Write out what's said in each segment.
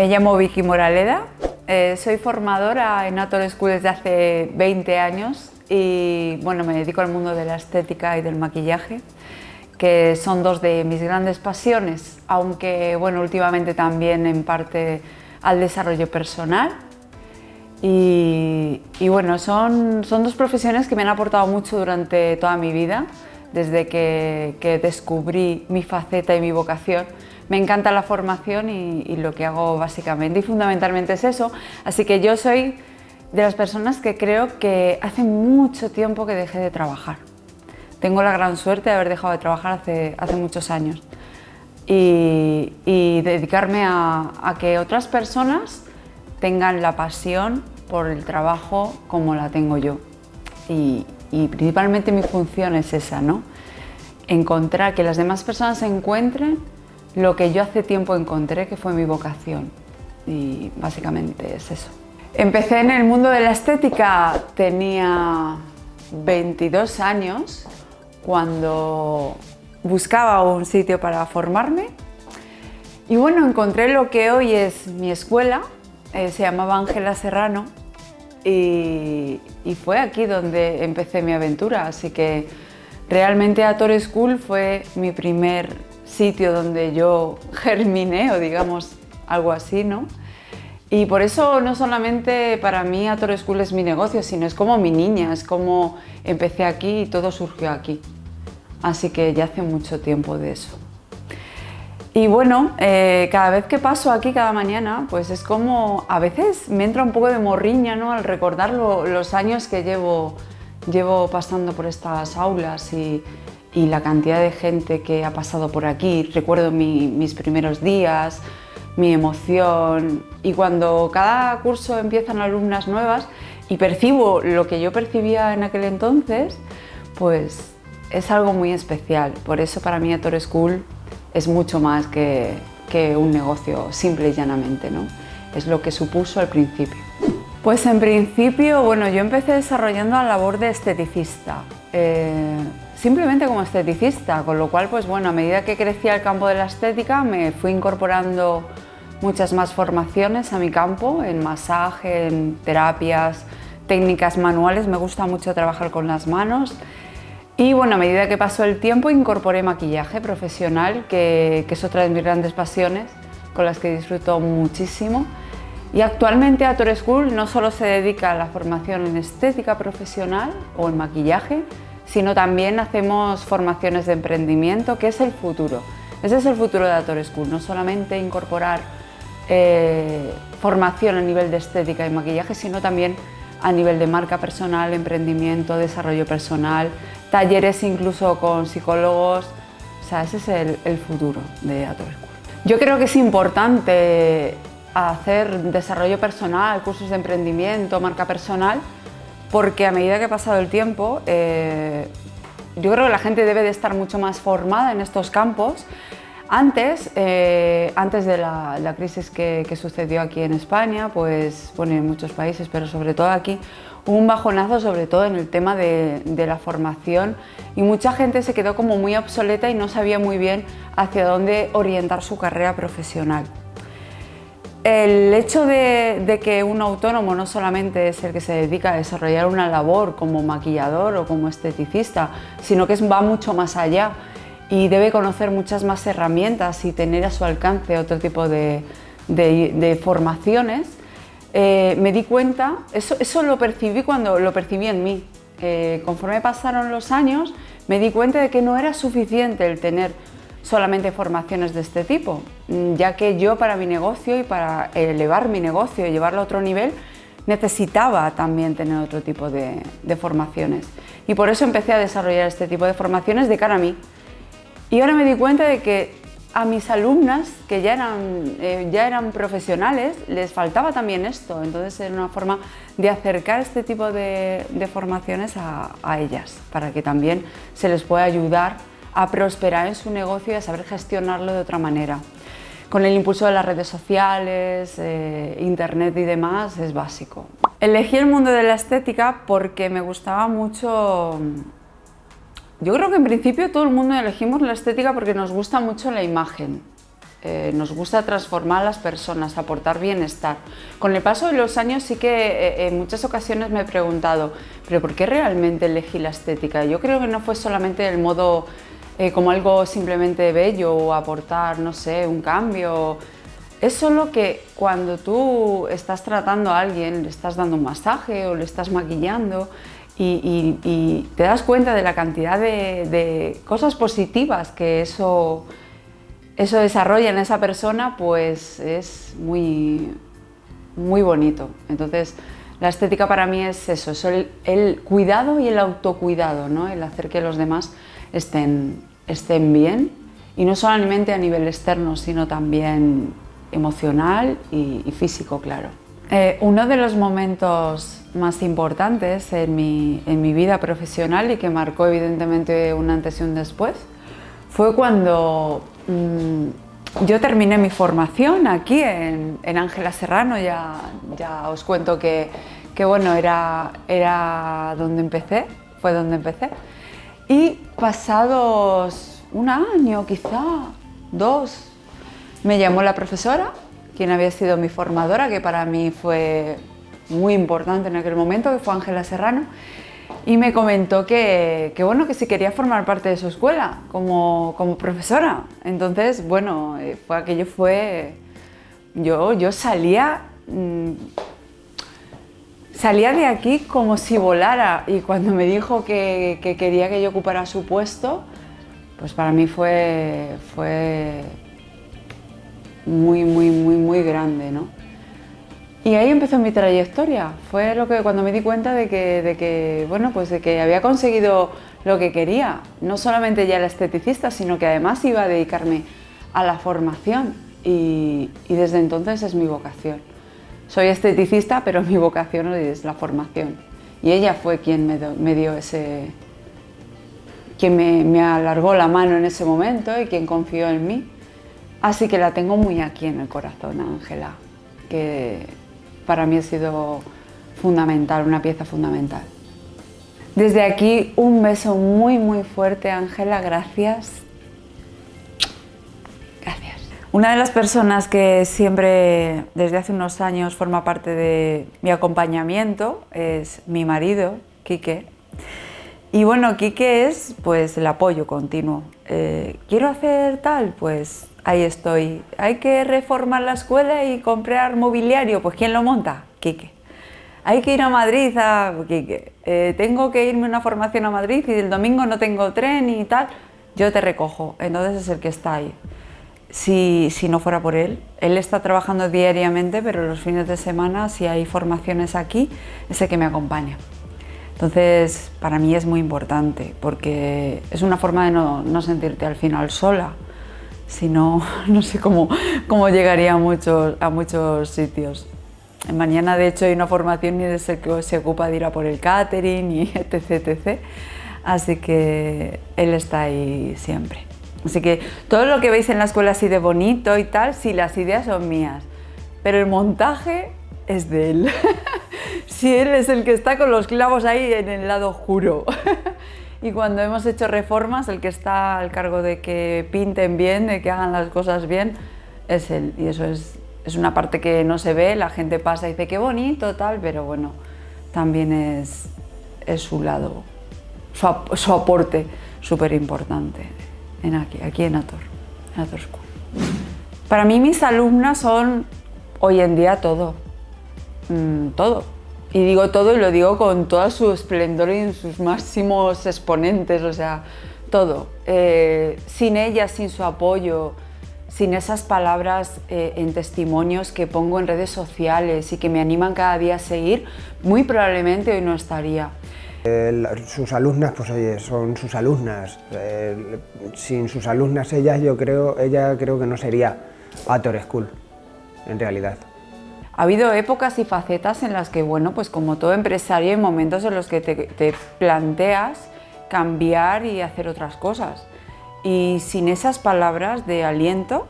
Me llamo Vicky Moraleda, soy formadora en Atoll School desde hace 20 años y bueno, me dedico al mundo de la estética y del maquillaje, que son dos de mis grandes pasiones, aunque bueno, últimamente también en parte al desarrollo personal. Y bueno, son dos profesiones que me han aportado mucho durante toda mi vida, desde que descubrí mi faceta y mi vocación. Me encanta la formación y lo que hago básicamente y fundamentalmente es eso, así que yo soy de las personas que creo que hace mucho tiempo que dejé de trabajar. Tengo la gran suerte de haber dejado de trabajar hace muchos años y dedicarme a que otras personas tengan la pasión por el trabajo como la tengo yo. Y principalmente mi función es esa, ¿no? Encontrar que las demás personas encuentren lo que yo hace tiempo encontré, que fue mi vocación. Y básicamente es eso. Empecé en el mundo de la estética, tenía 22 años, cuando buscaba un sitio para formarme. Y bueno, encontré lo que hoy es mi escuela, se llamaba Ángela Serrano, y fue aquí donde empecé mi aventura. Así que realmente Atoll School fue mi primer sitio donde yo germiné, o digamos algo así, ¿no? Y por eso no solamente para mí Atoll School es mi negocio, sino es como mi niña, es como empecé aquí y todo surgió aquí. Así que ya hace mucho tiempo de eso. Y bueno, cada vez que paso aquí cada mañana, pues es como, a veces me entra un poco de morriña, ¿no? Al recordar los años que llevo pasando por estas aulas y la cantidad de gente que ha pasado por aquí. Recuerdo mis primeros días, mi emoción, y cuando cada curso empiezan alumnas nuevas y percibo lo que yo percibía en aquel entonces, pues es algo muy especial. Por eso para mí Atoll School es mucho más que un negocio simple y llanamente, ¿no? Es lo que supuso al principio. Pues en principio, bueno, yo empecé desarrollando la labor de esteticista. Simplemente como esteticista, con lo cual, pues bueno, a medida que crecía el campo de la estética me fui incorporando muchas más formaciones a mi campo, en masaje, en terapias, técnicas manuales. Me gusta mucho trabajar con las manos y bueno, a medida que pasó el tiempo incorporé maquillaje profesional, que es otra de mis grandes pasiones, con las que disfruto muchísimo. Y actualmente Atoll School no solo se dedica a la formación en estética profesional o en maquillaje, sino también hacemos formaciones de emprendimiento, que es el futuro. Ese es el futuro de Atoll School, no solamente incorporar formación a nivel de estética y maquillaje, sino también a nivel de marca personal, emprendimiento, desarrollo personal, talleres incluso con psicólogos. O sea, ese es el futuro de Atoll School. Yo creo que es importante hacer desarrollo personal, cursos de emprendimiento, marca personal, porque a medida que ha pasado el tiempo, yo creo que la gente debe de estar mucho más formada en estos campos. Antes de la crisis que sucedió aquí en España, pues bueno, en muchos países, pero sobre todo aquí, hubo un bajonazo sobre todo en el tema de la formación y mucha gente se quedó como muy obsoleta y no sabía muy bien hacia dónde orientar su carrera profesional. El hecho de que un autónomo no solamente es el que se dedica a desarrollar una labor como maquillador o como esteticista, sino que va mucho más allá y debe conocer muchas más herramientas y tener a su alcance otro tipo de formaciones, me di cuenta, eso lo percibí cuando lo percibí en mí. Conforme pasaron los años, me di cuenta de que no era suficiente el tener solamente formaciones de este tipo, ya que yo para mi negocio y para elevar mi negocio y llevarlo a otro nivel, necesitaba también tener otro tipo de formaciones. Y por eso empecé a desarrollar este tipo de formaciones de cara a mí. Y ahora me di cuenta de que a mis alumnas, que ya eran profesionales, les faltaba también esto. Entonces era una forma de acercar este tipo de formaciones a ellas, para que también se les pueda ayudar a prosperar en su negocio y a saber gestionarlo de otra manera. Con el impulso de las redes sociales, internet y demás, es básico. Elegí el mundo de la estética porque me gustaba mucho. Yo creo que en principio todo el mundo elegimos la estética porque nos gusta mucho la imagen. nos gusta transformar a las personas, aportar bienestar. Con el paso de los años sí que en muchas ocasiones me he preguntado, ¿pero por qué realmente elegí la estética? Yo creo que no fue solamente el modo como algo simplemente bello o aportar, no sé, un cambio. Es solo que cuando tú estás tratando a alguien, le estás dando un masaje o le estás maquillando y te das cuenta de la cantidad de cosas positivas que eso desarrolla en esa persona, pues es muy, muy bonito. Entonces, la estética para mí es eso, es el cuidado y el autocuidado, ¿no? El hacer que los demás estén bien, y no solamente a nivel externo, sino también emocional y físico, claro. Uno de los momentos más importantes en mi vida profesional y que marcó evidentemente un antes y un después fue cuando yo terminé mi formación aquí en Ángela Serrano. Ya os cuento que bueno, era donde empecé, fue donde empecé. Y pasados un año, quizá 2, me llamó la profesora, quien había sido mi formadora, que para mí fue muy importante en aquel momento, que fue Ángela Serrano, y me comentó que bueno, que si quería formar parte de su escuela como profesora. Entonces, bueno, yo salía de aquí como si volara, y cuando me dijo que quería que yo ocupara su puesto, pues para mí fue muy, muy, muy, muy grande, ¿no? Y ahí empezó mi trayectoria. Fue cuando me di cuenta de que había conseguido lo que quería. No solamente ya era esteticista, sino que además iba a dedicarme a la formación, y desde entonces es mi vocación. Soy esteticista, pero mi vocación es la formación. Y ella fue quien me dio quien me alargó la mano en ese momento y quien confió en mí. Así que la tengo muy aquí en el corazón, Ángela, que para mí ha sido fundamental, una pieza fundamental. Desde aquí un beso muy, muy fuerte, Ángela, gracias. Gracias. Una de las personas que siempre, desde hace unos años, forma parte de mi acompañamiento es mi marido, Quique. Y bueno, Quique es pues el apoyo continuo. ¿Quiero hacer tal? Pues ahí estoy. ¿Hay que reformar la escuela y comprar mobiliario? Pues ¿quién lo monta? Quique. ¿Hay que ir a Madrid? Quique. ¿Tengo que irme a una formación a Madrid y el domingo no tengo tren y tal? Yo te recojo. Entonces es el que está ahí. Si no fuera por él está trabajando diariamente, pero los fines de semana, si hay formaciones aquí, es el que me acompaña. Entonces, para mí es muy importante, porque es una forma de no sentirte al final sola. Si no, no sé cómo llegaría a muchos sitios. Mañana, de hecho, hay una formación y es el que se ocupa de ir a por el catering y etc. Así que él está ahí siempre. Así que todo lo que veis en la escuela así de bonito y tal, sí, las ideas son mías, pero el montaje es de él. Sí, él es el que está con los clavos ahí en el lado oscuro. Y cuando hemos hecho reformas, el que está al cargo de que pinten bien, de que hagan las cosas bien, es él. Y eso es una parte que no se ve, la gente pasa y dice qué bonito, tal, pero bueno, también es su lado, su aporte súper importante aquí en Ator School. Para mí mis alumnas son hoy en día todo. Y digo todo y lo digo con todo su esplendor y en sus máximos exponentes, o sea, todo. Sin ellas, sin su apoyo, sin esas palabras en testimonios que pongo en redes sociales y que me animan cada día a seguir, muy probablemente hoy no estaría. Sus alumnas, pues oye, son sus alumnas. Sin sus alumnas ella creo que no sería Ator School, en realidad. Ha habido épocas y facetas en las que, bueno, pues como todo empresario, hay momentos en los que te planteas cambiar y hacer otras cosas. Y sin esas palabras de aliento,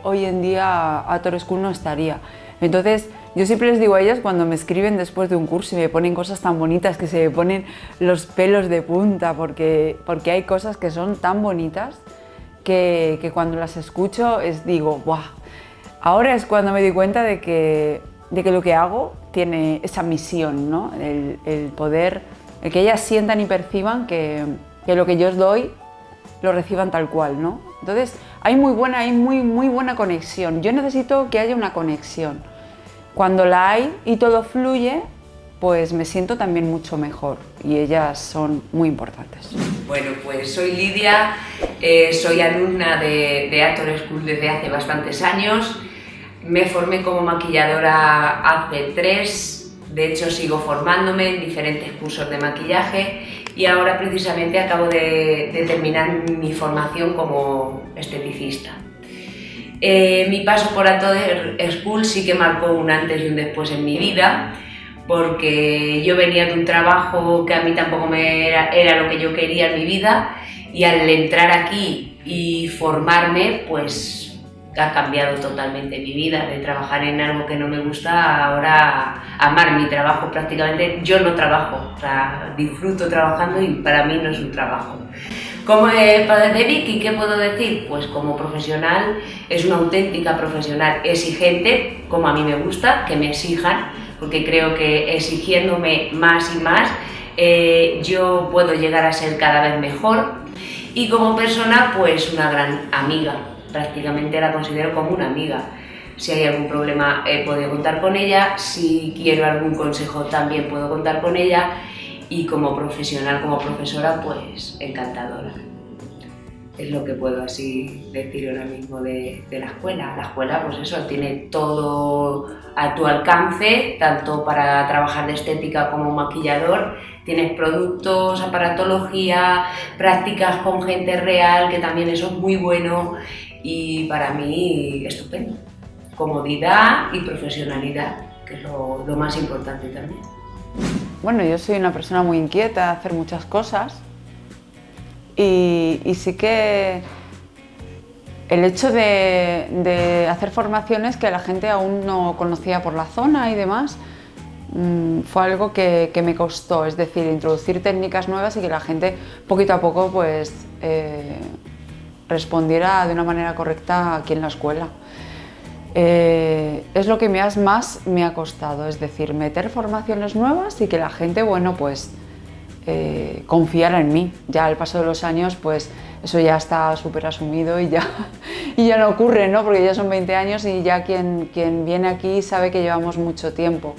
hoy en día Ator School no estaría. Entonces, yo siempre les digo a ellas cuando me escriben después de un curso y me ponen cosas tan bonitas que se me ponen los pelos de punta porque hay cosas que son tan bonitas que cuando las escucho digo, ¡buah! Ahora es cuando me doy cuenta de que lo que hago tiene esa misión, ¿no? El poder, el que ellas sientan y perciban que lo que yo os doy lo reciban tal cual, ¿no? Entonces hay muy buena conexión. Yo necesito que haya una conexión. Cuando la hay y todo fluye, pues me siento también mucho mejor y ellas son muy importantes. Bueno, pues soy Lidia, soy alumna de Actor School desde hace bastantes años. Me formé como maquilladora hace 3, de hecho sigo formándome en diferentes cursos de maquillaje y ahora precisamente acabo de terminar mi formación como esteticista. Mi paso por Actor School sí que marcó un antes y un después en mi vida, porque yo venía de un trabajo que a mí tampoco era lo que yo quería en mi vida, y al entrar aquí y formarme, pues ha cambiado totalmente mi vida. De trabajar en algo que no me gusta, ahora amar mi trabajo prácticamente. Yo no trabajo, o sea, disfruto trabajando y para mí no es un trabajo. Como padre de Vicky, ¿qué puedo decir? Pues como profesional, es una auténtica profesional exigente, como a mí me gusta, que me exijan, porque creo que exigiéndome más y más yo puedo llegar a ser cada vez mejor, y como persona pues una gran amiga, prácticamente la considero como una amiga. Si hay algún problema puedo contar con ella, si quiero algún consejo también puedo contar con ella, y como profesional, como profesora, pues encantadora. Es lo que puedo así decir ahora mismo de la escuela. La escuela, pues eso, tiene todo a tu alcance, tanto para trabajar de estética como maquillador. Tienes productos, aparatología, prácticas con gente real, que también eso es muy bueno, y para mí estupendo. Comodidad y profesionalidad, que es lo más importante también. Bueno, yo soy una persona muy inquieta de hacer muchas cosas. Y sí que el hecho de hacer formaciones que la gente aún no conocía por la zona y demás, fue algo que me costó, es decir, introducir técnicas nuevas y que la gente poquito a poco pues, respondiera de una manera correcta aquí en la escuela. Es lo que más me ha costado, es decir, meter formaciones nuevas y que la gente, bueno, pues confiara en mí. Ya al paso de los años, pues eso ya está súper asumido y ya no ocurre, ¿no? Porque ya son 20 años y ya quien viene aquí sabe que llevamos mucho tiempo.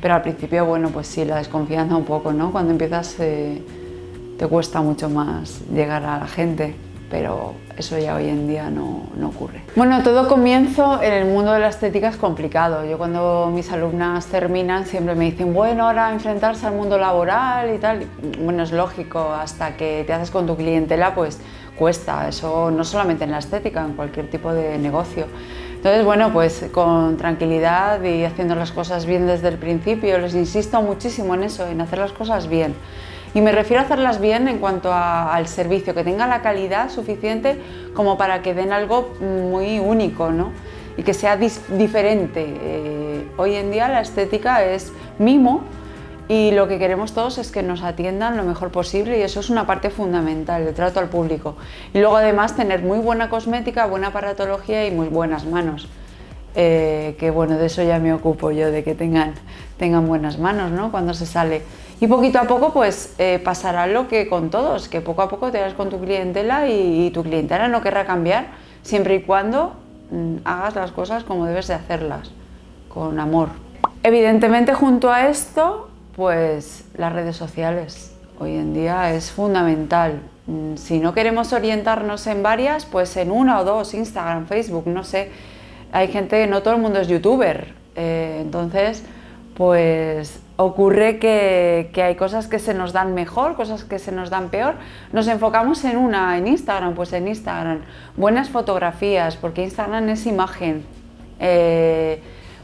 Pero al principio, bueno, pues sí, la desconfianza un poco, ¿no? Cuando empiezas te cuesta mucho más llegar a la gente, pero eso ya hoy en día no ocurre. Bueno, todo comienzo en el mundo de la estética es complicado. Yo cuando mis alumnas terminan siempre me dicen, bueno, ahora enfrentarse al mundo laboral y tal. Bueno, es lógico, hasta que te haces con tu clientela, pues cuesta. Eso no solamente en la estética, en cualquier tipo de negocio. Entonces, bueno, pues con tranquilidad y haciendo las cosas bien desde el principio, les insisto muchísimo en eso, en hacer las cosas bien. Y me refiero a hacerlas bien en cuanto al servicio, que tenga la calidad suficiente como para que den algo muy único, ¿no? Y que sea diferente. Hoy en día la estética es mimo y lo que queremos todos es que nos atiendan lo mejor posible, y eso es una parte fundamental, el trato al público. Y luego además tener muy buena cosmética, buena aparatología y muy buenas manos. Que bueno, de eso ya me ocupo yo, de que tengan buenas manos, ¿no? Cuando se sale. Y poquito a poco pues pasará lo que con todos, que poco a poco te vas con tu clientela y tu clientela no querrá cambiar, siempre y cuando hagas las cosas como debes de hacerlas, con amor. Evidentemente, junto a esto, pues las redes sociales hoy en día es fundamental. Si no queremos orientarnos en varias, pues en una o dos, Instagram, Facebook, no sé. Hay gente, no todo el mundo es youtuber, entonces pues ocurre que hay cosas que se nos dan mejor, cosas que se nos dan peor. Nos enfocamos en una, en Instagram, pues en Instagram, buenas fotografías, porque Instagram es imagen,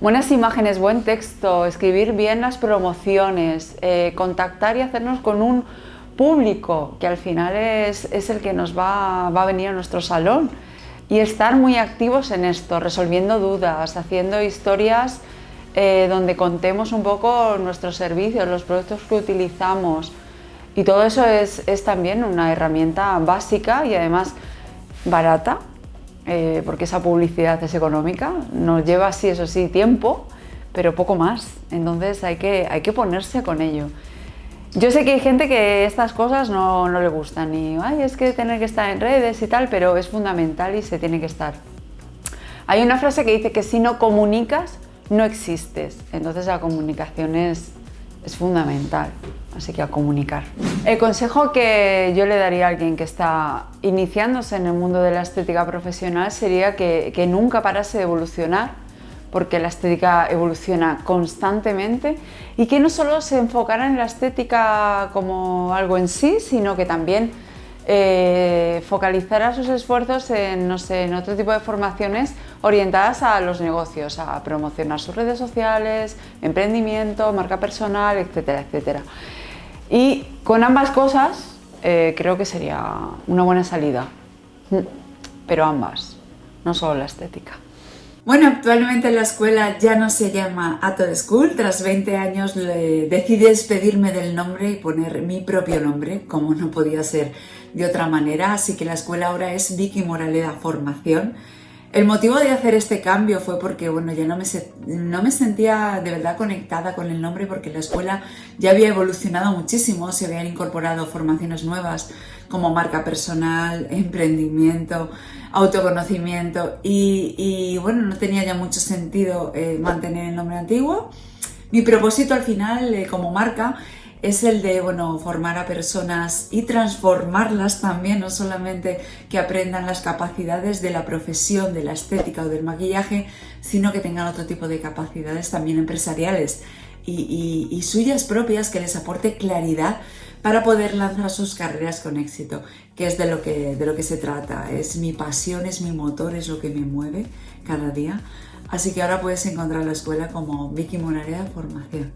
buenas imágenes, buen texto, escribir bien las promociones, contactar y hacernos con un público que al final es el que nos va a venir a nuestro salón, y estar muy activos en esto, resolviendo dudas, haciendo historias donde contemos un poco nuestros servicios, los productos que utilizamos, y todo eso es también una herramienta básica, y además barata, porque esa publicidad es económica, nos lleva sí, eso sí, tiempo, pero poco más, entonces hay que ponerse con ello. Yo sé que hay gente que estas cosas no le gustan y ay, es que tener que estar en redes y tal, pero es fundamental y se tiene que estar. Hay una frase que dice que si no comunicas, no existes, entonces la comunicación es fundamental, así que a comunicar. El consejo que yo le daría a alguien que está iniciándose en el mundo de la estética profesional sería que nunca parase de evolucionar, porque la estética evoluciona constantemente y que no solo se enfocara en la estética como algo en sí, sino que también focalizara sus esfuerzos en, no sé, en otro tipo de formaciones orientadas a los negocios, a promocionar sus redes sociales, emprendimiento, marca personal, etcétera, etcétera. Y con ambas cosas creo que sería una buena salida, pero ambas, no solo la estética. Bueno, actualmente la escuela ya no se llama Atoll School. Tras 20 años decidí despedirme del nombre y poner mi propio nombre, como no podía ser de otra manera, así que la escuela ahora es Vicky Moraleda Formación. El motivo de hacer este cambio fue porque bueno, ya no me sentía de verdad conectada con el nombre, porque la escuela ya había evolucionado muchísimo, se habían incorporado formaciones nuevas como marca personal, emprendimiento, autoconocimiento y bueno, no tenía ya mucho sentido mantener el nombre antiguo. Mi propósito al final como marca es el de formar a personas y transformarlas también, no solamente que aprendan las capacidades de la profesión, de la estética o del maquillaje, sino que tengan otro tipo de capacidades también empresariales y suyas propias, que les aporte claridad para poder lanzar sus carreras con éxito, que es de lo que se trata. Es mi pasión, es mi motor, es lo que me mueve cada día. Así que ahora puedes encontrar la escuela como Vicky Moraleda Formación.